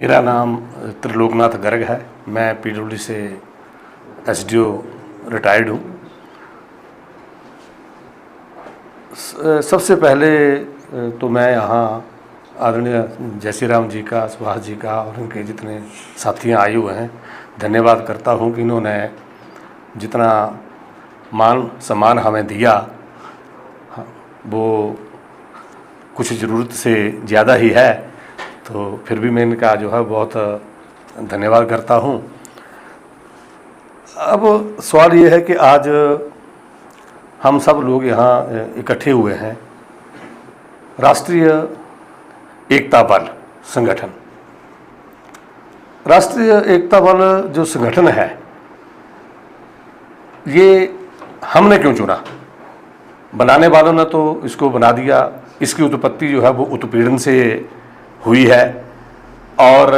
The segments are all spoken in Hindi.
मेरा नाम त्रिलोकनाथ गर्ग है। मैं पीडब्ल्यूडी से एसडीओ रिटायर्ड हूँ। सबसे पहले तो मैं यहाँ आदरणीय जयसी राम जी का, सुभाष जी का और उनके जितने साथियाँ आए हुए हैं धन्यवाद करता हूँ कि इन्होंने जितना मान सम्मान हमें दिया वो कुछ ज़रूरत से ज़्यादा ही है, तो फिर भी मैं इनका जो है बहुत धन्यवाद करता हूँ। अब सवाल ये है कि आज हम सब लोग यहाँ इकट्ठे हुए हैं राष्ट्रीय एकता बल संगठन। राष्ट्रीय एकता बल जो संगठन है ये हमने क्यों चुना? बनाने वालों ने तो इसको बना दिया। इसकी उत्पत्ति जो है वो उत्पीड़न से हुई है, और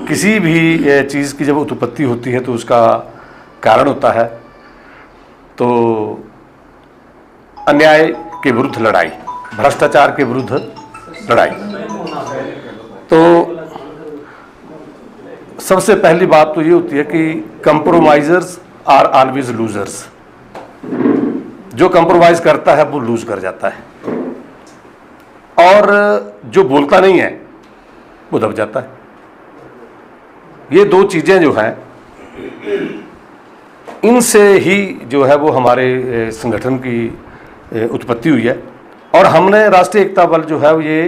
किसी भी चीज़ की जब उत्पत्ति होती है तो उसका कारण होता है। तो अन्याय के विरुद्ध लड़ाई, भ्रष्टाचार के विरुद्ध लड़ाई। तो सबसे पहली बात तो ये होती है कि कंप्रोमाइजर्स आर ऑलवेज लूजर्स। जो कंप्रोमाइज करता है वो लूज कर जाता है, और जो बोलता नहीं है वो दब जाता है। ये दो चीज़ें जो हैं इनसे ही जो है वो हमारे संगठन की उत्पत्ति हुई है। और हमने राष्ट्रीय एकता बल जो है ये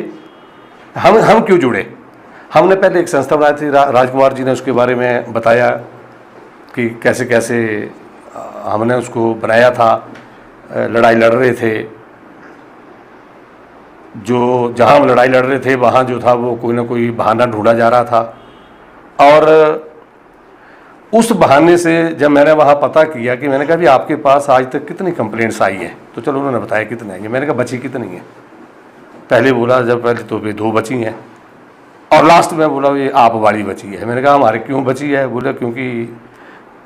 हम क्यों जुड़े? हमने पहले एक संस्था बनाई थी, राजकुमार जी ने उसके बारे में बताया कि कैसे कैसे हमने उसको बनाया था। लड़ाई लड़ रहे थे, जो जहाँ हम लड़ाई लड़ रहे थे वहाँ जो था वो कोई ना कोई बहाना ढूंढा जा रहा था। और उस बहाने से जब मैंने वहाँ पता किया कि मैंने कहा भी आपके पास आज तक कितनी कंप्लेंट्स आई हैं, तो चलो उन्होंने बताया कितनी आई है। मैंने कहा बची कितनी है? पहले बोला जब पहले तो भी 2 बची हैं, और लास्ट में बोला ये आप वाली बची है। मैंने कहा हमारे क्यों बची है? बोला क्योंकि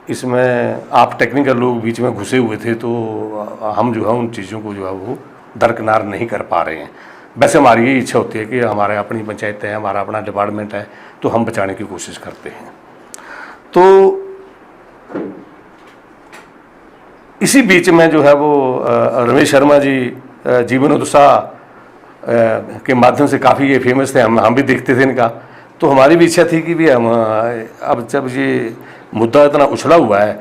इसमें आप टेक्निकल लोग बीच में घुसे हुए थे, तो हम जो है उन चीज़ों को जो है वो दरकिनार नहीं कर पा रहे हैं। वैसे हमारी ये इच्छा होती है कि हमारे अपनी पंचायत है, हमारा अपना डिपार्टमेंट है, तो हम बचाने की कोशिश करते हैं। तो इसी बीच में जो है वो रमेश शर्मा जी जीवनोत्साह के माध्यम से काफ़ी ये फेमस थे, हम भी देखते थे इनका। तो हमारी भी इच्छा थी कि भी हम अब जब ये मुद्दा इतना उछला हुआ है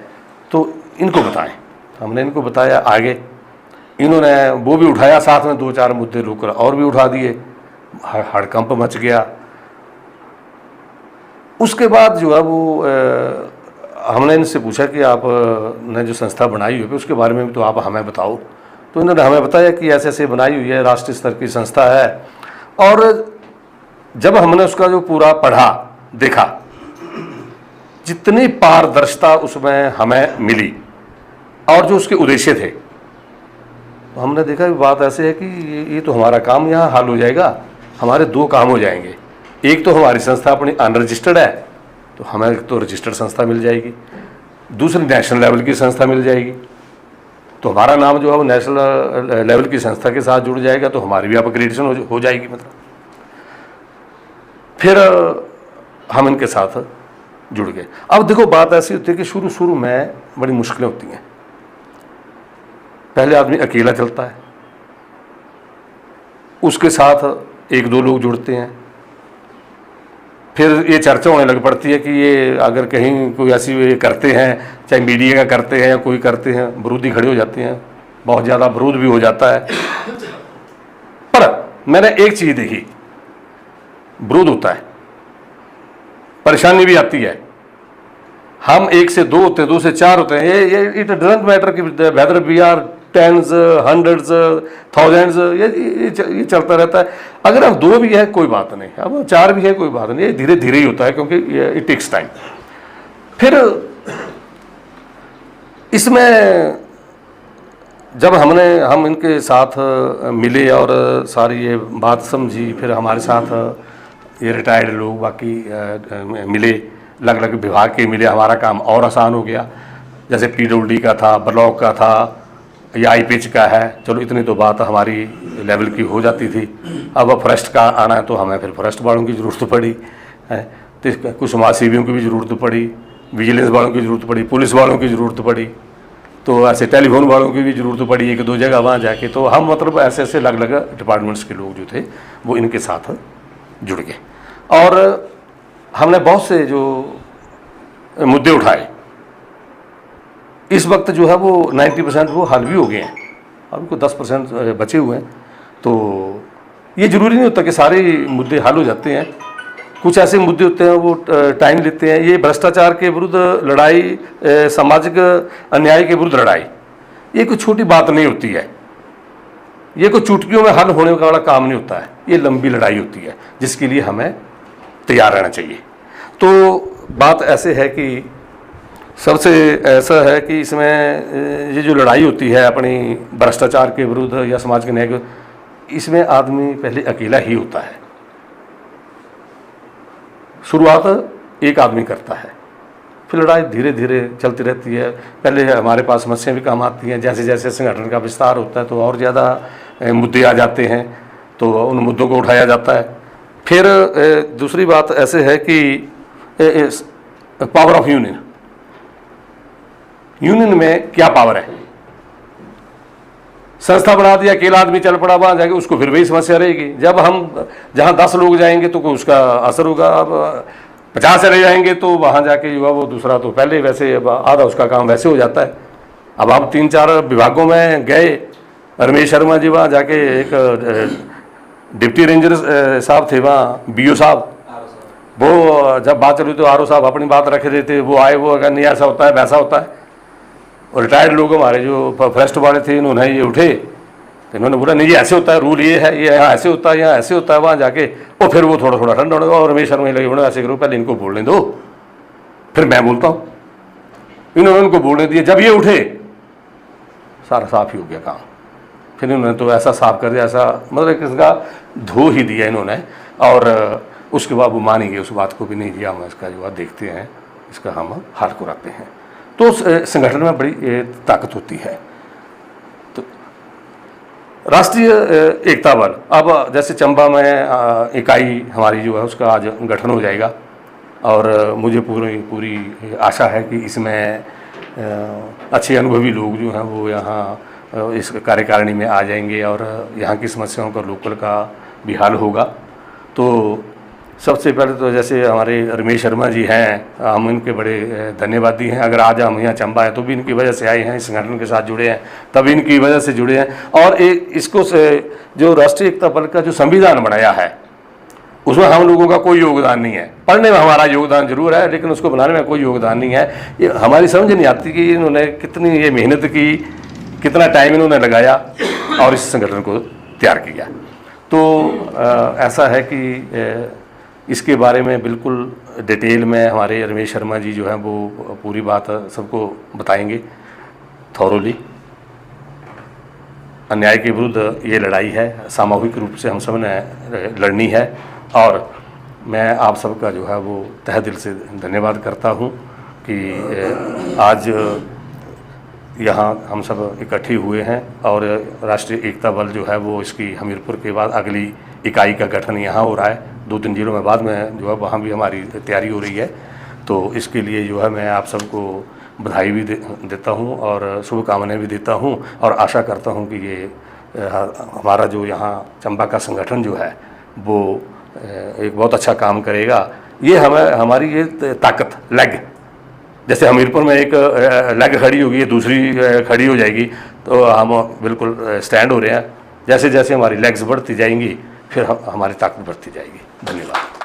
तो इनको बताएं। हमने इनको बताया, आगे इन्होंने वो भी उठाया, साथ में 2-4 मुद्दे रुक और भी उठा दिए, हड़कंप मच गया। उसके बाद जो है वो हमने इनसे पूछा कि आप ने जो संस्था बनाई हुई है उसके बारे में भी तो आप हमें बताओ। तो इन्होंने हमें बताया कि ऐसे ऐसे बनाई हुई है, राष्ट्रीय स्तर की संस्था है। और जब हमने उसका जो पूरा पढ़ा, देखा, जितनी पारदर्शिता उसमें हमें मिली और जो उसके उद्देश्य थे, तो हमने देखा कि बात ऐसे है कि ये तो हमारा काम यहाँ हल हो जाएगा। हमारे 2 काम हो जाएंगे। एक तो हमारी संस्था अपनी अनरजिस्टर्ड है, तो हमें तो रजिस्टर्ड संस्था मिल जाएगी। दूसरी नेशनल लेवल की संस्था मिल जाएगी, तो हमारा नाम जो है वो नेशनल लेवल की संस्था के साथ जुड़ जाएगा, तो हमारी भी अपग्रेडेशन हो जाएगी। मतलब फिर हम इनके साथ जुड़ गए। अब देखो बात ऐसी होती है कि शुरू में बड़ी मुश्किलें होती हैं। पहले आदमी अकेला चलता है, उसके साथ 1-2 लोग जुड़ते हैं, फिर ये चर्चा होने लग पड़ती है कि ये अगर कहीं कोई ऐसी ये करते हैं, चाहे मीडिया का करते हैं या कोई करते हैं, विरोधी खड़े हो जाते हैं, बहुत ज़्यादा विरोध भी हो जाता है। पर मैंने एक चीज़ देखी, विरोध होता है, परेशानी भी आती है। हम 1 से 2 होते हैं, 2 से 4 होते हैं, ये इट डजंट मैटर कि whether we are tens, hundreds, thousands, ये चलता रहता है। अगर हम 2 भी हैं कोई बात नहीं, अब 4 भी है कोई बात नहीं, ये धीरे धीरे ही होता है क्योंकि इट टेक्स टाइम। फिर इसमें जब हम इनके साथ मिले और सारी ये बात समझी, फिर हमारे साथ ये रिटायर्ड लोग बाकी मिले, अलग अलग विभाग के मिले, हमारा काम और आसान हो गया। जैसे पीडब्ल्यूडी का था, ब्लॉक का था, या IPH का है, चलो इतनी तो बात हमारी लेवल की हो जाती थी। अब फॉरेस्ट का आना है तो हमें फिर फॉरेस्ट वालों की ज़रूरत पड़ी है। तो कुछ समाज सेवियों की भी ज़रूरत पड़ी, विजिलेंस वालों की ज़रूरत पड़ी, पुलिस वालों की ज़रूरत पड़ी, तो ऐसे टेलीफोन वालों की भी ज़रूरत पड़ी एक दो जगह वहाँ जाके। तो हम मतलब ऐसे ऐसे अलग अलग डिपार्टमेंट्स के लोग जो थे वो इनके साथ जुड़ गए और हमने बहुत से जो मुद्दे उठाए। इस वक्त जो है वो 90% वो हल भी हो गए हैं, अब को 10% बचे हुए हैं। तो ये ज़रूरी नहीं होता कि सारे मुद्दे हल हो जाते हैं, कुछ ऐसे मुद्दे होते हैं वो टाइम लेते हैं। ये भ्रष्टाचार के विरुद्ध लड़ाई, सामाजिक अन्याय के विरुद्ध लड़ाई, ये कोई छोटी बात नहीं होती है, ये कोई चुटकियों में हल होने वाला काम नहीं होता है, ये लंबी लड़ाई होती है जिसके लिए हमें तैयार रहना चाहिए। तो बात ऐसे है कि सबसे ऐसा है कि इसमें ये जो लड़ाई होती है अपनी भ्रष्टाचार के विरुद्ध या समाज के न्याय के, इसमें आदमी पहले अकेला ही होता है। शुरुआत एक आदमी करता है, फिर लड़ाई धीरे धीरे चलती रहती है। पहले हमारे पास समस्याएं भी काम आती हैं, जैसे जैसे संगठन का विस्तार होता है तो और ज़्यादा मुद्दे आ जाते हैं, तो उन मुद्दों को उठाया जाता है। फिर दूसरी बात ऐसे है कि पावर ऑफ यूनियन, यूनियन में क्या पावर है। संस्था बना दिया, अकेला आदमी चल पड़ा वहाँ जाके, उसको फिर वही समस्या रहेगी। जब हम जहाँ 10 लोग जाएंगे तो कोई उसका असर होगा, अब 50 चले जाएंगे तो वहाँ जाके जो है वो दूसरा तो पहले वैसे आधा उसका काम वैसे हो जाता है। अब आप 3-4 विभागों में गए, रमेश शर्मा जी वहाँ जाके एक डिप्टी रेंजर साहब थे वहाँ, BO साहब, वो जब बात चली तो RO साहब अपनी बात रख देते, वो आए, वो अगर नहीं ऐसा होता है वैसा होता है। और रिटायर्ड लोग हमारे जो फर्स्ट वाले थे, इन्होंने ये उठे तो इन्होंने बोला नहीं ये ऐसे होता है, रूल ये है, ये यहाँ ऐसे होता है, यहाँ ऐसे होता है। वहाँ जाके और फिर वो थोड़ा थोड़ा ठंडा होगा और रमेश शर्मा लगे बोले ऐसे करो, पहले इनको बोलने दो फिर मैं बोलता हूँ। इन्होंने उनको बोलने दिया, जब ये उठे सारा साफ ही हो गया काम। फिर इन्होंने तो ऐसा साफ कर दिया, ऐसा मतलब इसका धो ही दिया इन्होंने। और उसके बाद वो मानेंगे उस बात को भी, नहीं जी हम इसका जो देखते हैं, इसका हम हल कराते हैं। तो संगठन में बड़ी ताकत होती है। तो राष्ट्रीय एकता बल, अब जैसे चंबा में इकाई हमारी जो है उसका आज गठन हो जाएगा और मुझे पूरी आशा है कि इसमें अच्छे अनुभवी लोग जो हैं वो यहाँ इस कार्यकारिणी में आ जाएंगे और यहाँ की समस्याओं का लोकल का भी हल होगा। तो सबसे पहले तो जैसे हमारे रमेश शर्मा जी हैं, हम इनके बड़े धन्यवादी हैं। अगर आज हम यहाँ चंबा हैं तो भी इनकी वजह से आए हैं, इस संगठन के साथ जुड़े हैं, तभी इनकी वजह से जुड़े हैं। और एक इसको जो राष्ट्रीय एकता बल का जो संविधान बनाया है उसमें हम लोगों का कोई योगदान नहीं है। पढ़ने में हमारा योगदान जरूर है, लेकिन उसको बनाने में कोई योगदान नहीं है। ये हमारी समझ नहीं आती कि इन्होंने कितनी ये मेहनत की, कितना टाइम इन्होंने लगाया और इस संगठन को तैयार किया। तो ऐसा है कि इसके बारे में बिल्कुल डिटेल में हमारे रमेश शर्मा जी जो हैं वो पूरी बात सबको बताएंगे थॉरोली। अन्याय के विरुद्ध ये लड़ाई है, सामूहिक रूप से हम सब ने लड़नी है। और मैं आप सबका जो है वो तहे दिल से धन्यवाद करता हूँ कि आज यहाँ हम सब इकट्ठे हुए हैं और राष्ट्रीय एकता बल जो है वो इसकी हमीरपुर के बाद अगली इकाई का गठन यहाँ हो रहा है। 2-3 जिलों में बाद में जो है वहाँ भी हमारी तैयारी हो रही है। तो इसके लिए जो है मैं आप सबको बधाई भी देता हूँ और शुभकामनाएं भी देता हूँ और आशा करता हूँ कि ये हमारा जो यहाँ चंबा का संगठन जो है वो एक बहुत अच्छा काम करेगा। ये हमारी ये ताकत लेग, जैसे हमीरपुर में एक लेग खड़ी होगी, दूसरी खड़ी हो जाएगी, तो हम बिल्कुल स्टैंड हो रहे हैं। जैसे जैसे हमारी लेग्स बढ़ती जाएंगी फिर हमारी ताकत बढ़ती जाएगी। धन्यवाद।